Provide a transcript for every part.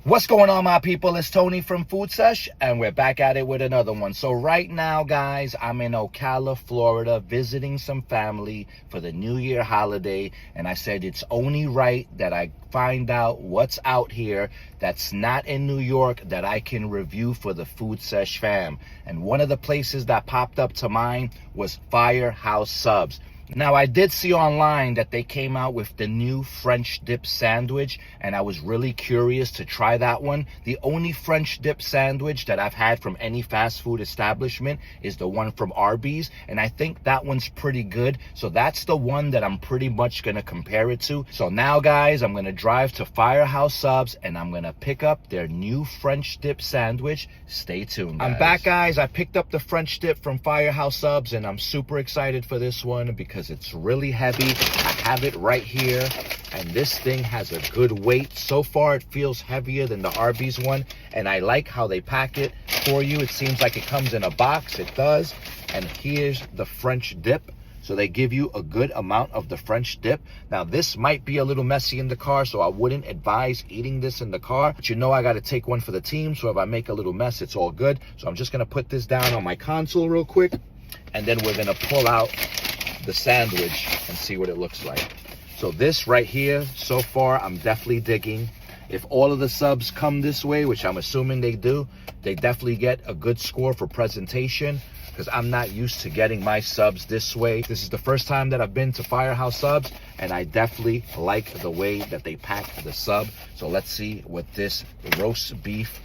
What's going on, my people? It's Tony from Food Sesh, and we're back at it with another one. So right now, guys, I'm in Ocala, Florida, visiting some family for the New Year holiday, and I said it's only right that I find out what's out here that's not in New York that I can review for the Food Sesh fam. And one of the places that popped up to mind was Firehouse Subs. Now, I did see online that they came out with the new French dip sandwich, and I was really curious to try that one. The only French dip sandwich that I've had from any fast food establishment is the one from Arby's, and I think that one's pretty good. So that's the one that I'm pretty much going to compare it to. So now, guys, I'm going to drive to Firehouse Subs, and I'm going to pick up their new French dip sandwich. Stay tuned, guys. I'm back, guys. I picked up the French dip from Firehouse Subs, and I'm super excited for this one because it's really heavy. I have it right here, and this thing has a good weight. So far, it feels heavier than the Arby's one, and I like how they pack it for you. It seems like it comes in a box. It does. And here's the French dip. So they give you a good amount of the French dip. Now, this might be a little messy in the car, so I wouldn't advise eating this in the car. But you know I got to take one for the team, so if I make a little mess, it's all good. So I'm just going to put this down on my console real quick, and then we're going to pull out the sandwich and see what it looks like. So this right here, so far, I'm definitely digging. If all of the subs come this way, which I'm assuming they do, they definitely get a good score for presentation, because I'm not used to getting my subs this way. This is the first time that I've been to Firehouse Subs, and I definitely like the way that they pack the sub. So let's see what this roast beef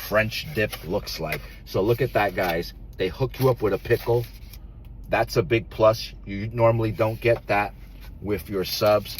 French dip looks like. So look at that, guys. They hook you up with a pickle. That's a big plus. You normally don't get that with your subs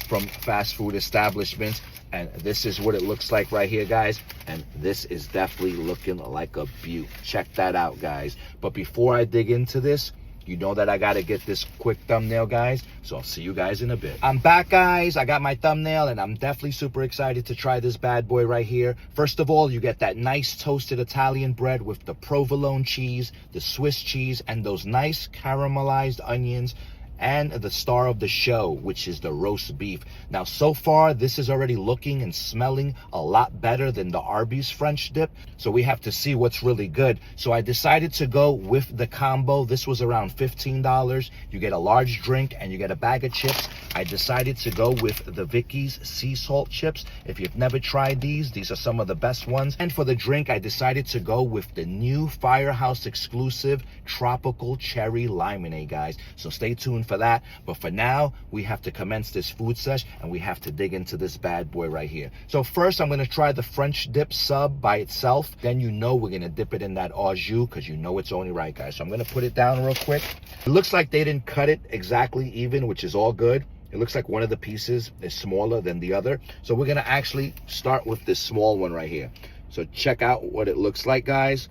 from fast food establishments. And this is what it looks like right here, guys. And this is definitely looking like a beaut. Check that out, guys. But before I dig into this, you know that I got to get this quick thumbnail, guys. So I'll see you guys in a bit. I'm back, guys. I got my thumbnail, and I'm definitely super excited to try this bad boy right here. First of all, you get that nice toasted Italian bread with the provolone cheese, the Swiss cheese, and those nice caramelized onions, and the star of the show, which is the roast beef. Now, so far, this is already looking and smelling a lot better than the Arby's French dip. So we have to see what's really good. So I decided to go with the combo. This was around $15. You get a large drink and you get a bag of chips. I decided to go with the Vicky's sea salt chips. If you've never tried these are some of the best ones. And for the drink, I decided to go with the new Firehouse exclusive tropical cherry limonade, guys. So stay tuned for that. But for now, we have to commence this food sesh, and we have to dig into this bad boy right here. So first, I'm going to try the French dip sub by itself. Then you know we're going to dip it in that au jus, because you know it's only right, guys. So I'm going to put it down real quick. It looks like they didn't cut it exactly even, which is all good. It looks like one of the pieces is smaller than the other. So we're going to actually start with this small one right here. So check out what it looks like, guys.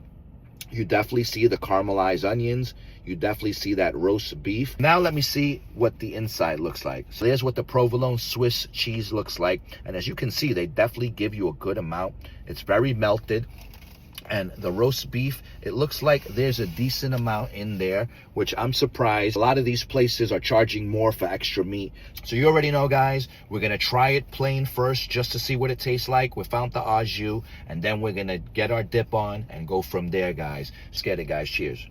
You definitely see the caramelized onions. You definitely see that roast beef. Now let me see what the inside looks like. So there's what the provolone Swiss cheese looks like. And as you can see, they definitely give you a good amount. It's very melted. And the roast beef, it looks like there's a decent amount in there, which I'm surprised. A lot of these places are charging more for extra meat. So you already know, guys, we're going to try it plain first just to see what it tastes like without the au jus. And then we're going to get our dip on and go from there, guys. Let's get it, guys. Cheers.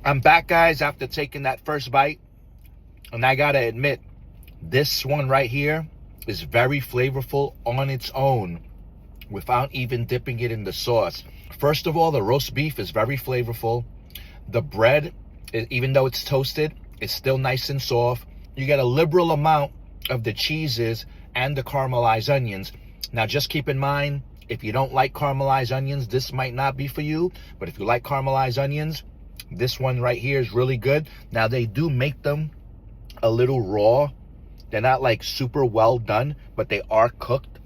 I'm back, guys, after taking that first bite, and I gotta admit, this one right here is very flavorful on its own without even dipping it in the sauce. First of all, the roast beef is very flavorful. The bread, even though it's toasted, is still nice and soft. You get a liberal amount of the cheeses and the caramelized onions. Now, just keep in mind, if you don't like caramelized onions, this might not be for you. But if you like caramelized onions, this one right here is really good. Now, they do make them a little raw. They're not like super well done, but they are cooked.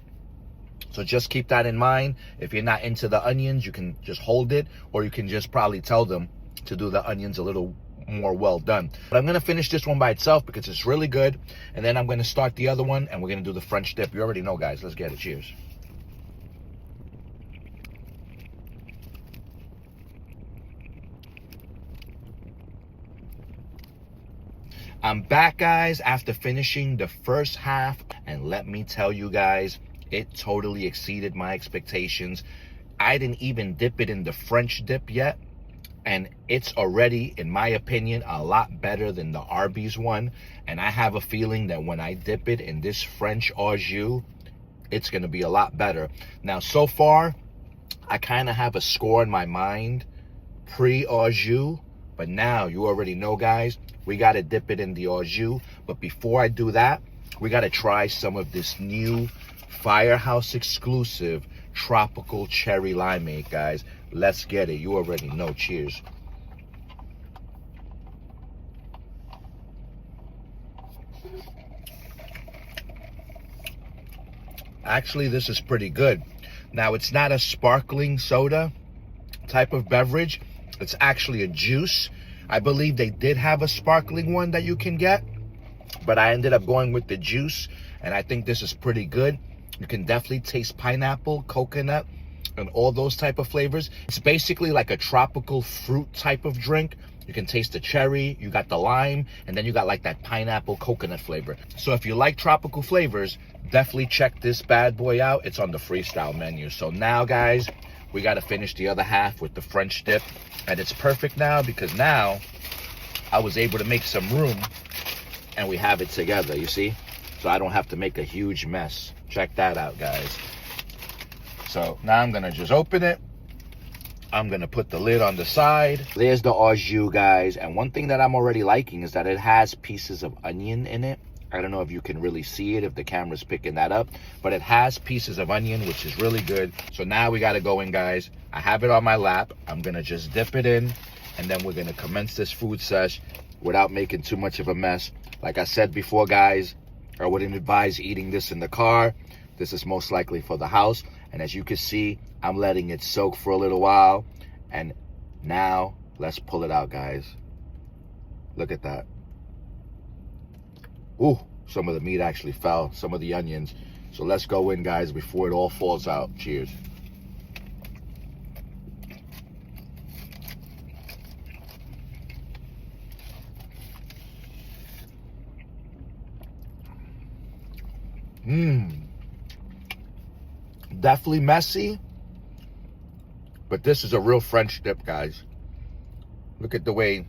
So just keep that in mind. If you're not into the onions, you can just hold it, or you can just probably tell them to do the onions a little more well done. But I'm going to finish this one by itself because it's really good. And then I'm going to start the other one, and we're going to do the French dip. You already know, guys. Let's get it. Cheers. I'm back, guys, after finishing the first half, and let me tell you guys, it totally exceeded my expectations. I didn't even dip it in the French dip yet, and it's already, in my opinion, a lot better than the Arby's one. And I have a feeling that when I dip it in this French au jus, it's gonna be a lot better. Now, so far, I kind of have a score in my mind pre-au jus, but now you already know, guys, we got to dip it in the au jus. But before I do that, we got to try some of this new Firehouse exclusive tropical cherry limeade, guys. Let's get it. You already know. Cheers. Actually, this is pretty good. Now, it's not a sparkling soda type of beverage. It's actually a juice. I believe they did have a sparkling one that you can get, but I ended up going with the juice, and I think this is pretty good. You can definitely taste pineapple, coconut, and all those type of flavors. It's basically like a tropical fruit type of drink. You can taste the cherry, you got the lime, and then you got like that pineapple coconut flavor. So if you like tropical flavors, definitely check this bad boy out. It's on the freestyle menu. So now, guys, we got to finish the other half with the French dip. And it's perfect now because now I was able to make some room and we have it together, you see? So I don't have to make a huge mess. Check that out, guys. So now I'm going to just open it. I'm going to put the lid on the side. There's the au jus, guys. And one thing that I'm already liking is that it has pieces of onion in it. I don't know if you can really see it, if the camera's picking that up, but it has pieces of onion, which is really good. So now we got to go in, guys. I have it on my lap. I'm going to just dip it in, and then we're going to commence this food sesh without making too much of a mess. Like I said before, guys, I wouldn't advise eating this in the car. This is most likely for the house. And as you can see, I'm letting it soak for a little while. And now let's pull it out, guys. Look at that. Ooh, some of the meat actually fell, some of the onions. So let's go in, guys, before it all falls out. Cheers. Definitely messy, but this is a real French dip, guys. Look at the way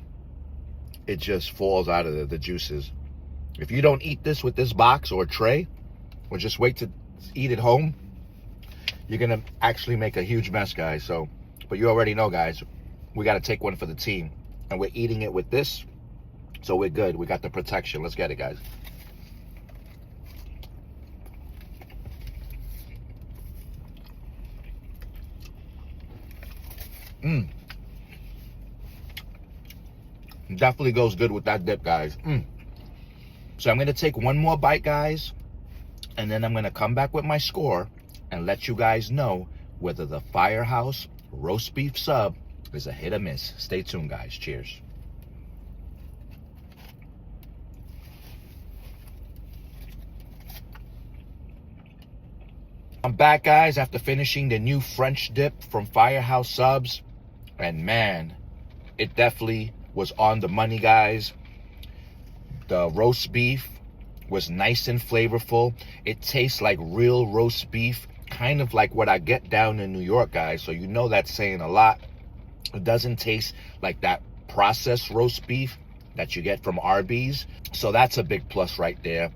it just falls out of the juices. If you don't eat this with this box or tray, or just wait to eat it home, you're gonna actually make a huge mess, guys. So, but you already know, guys, we gotta take one for the team, and we're eating it with this, so we're good. We got the protection. Let's get it, guys. Definitely goes good with that dip, guys. So I'm going to take one more bite, guys, and then I'm going to come back with my score and let you guys know whether the Firehouse roast beef sub is a hit or miss. Stay tuned, guys. Cheers. I'm back, guys, after finishing the new French dip from Firehouse subs. And man, it definitely was on the money, guys. The roast beef was nice and flavorful. It tastes like real roast beef, kind of like what I get down in New York, guys. So you know that's saying a lot. It doesn't taste like that processed roast beef that you get from Arby's. So that's a big plus right there.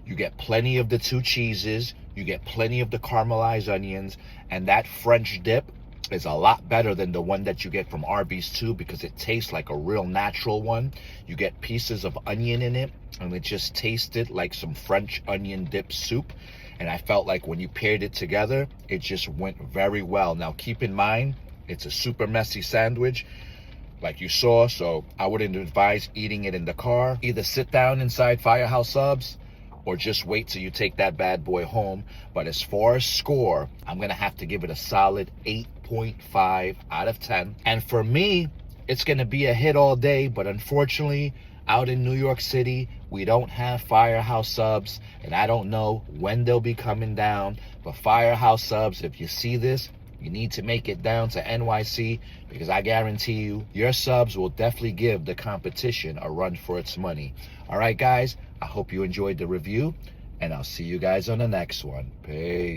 You get plenty of the two cheeses. You get plenty of the caramelized onions. And that French dip is a lot better than the one that you get from Arby's too, because it tastes like a real natural one. You get pieces of onion in it, and it just tasted like some French onion dip soup. And I felt like when you paired it together, it just went very well. Now keep in mind, it's a super messy sandwich like you saw, so I wouldn't advise eating it in the car. Either sit down inside Firehouse subs or just wait till you take that bad boy home. But as far as score, I'm gonna have to give it a solid 8.5 out of 10. And for me, it's gonna be a hit all day, but unfortunately, out in New York City, we don't have Firehouse subs, and I don't know when they'll be coming down. But Firehouse subs, if you see this, You need to make it down to NYC, because I guarantee you, your subs will definitely give the competition a run for its money. All right, guys, I hope you enjoyed the review, and I'll see you guys on the next one. Peace.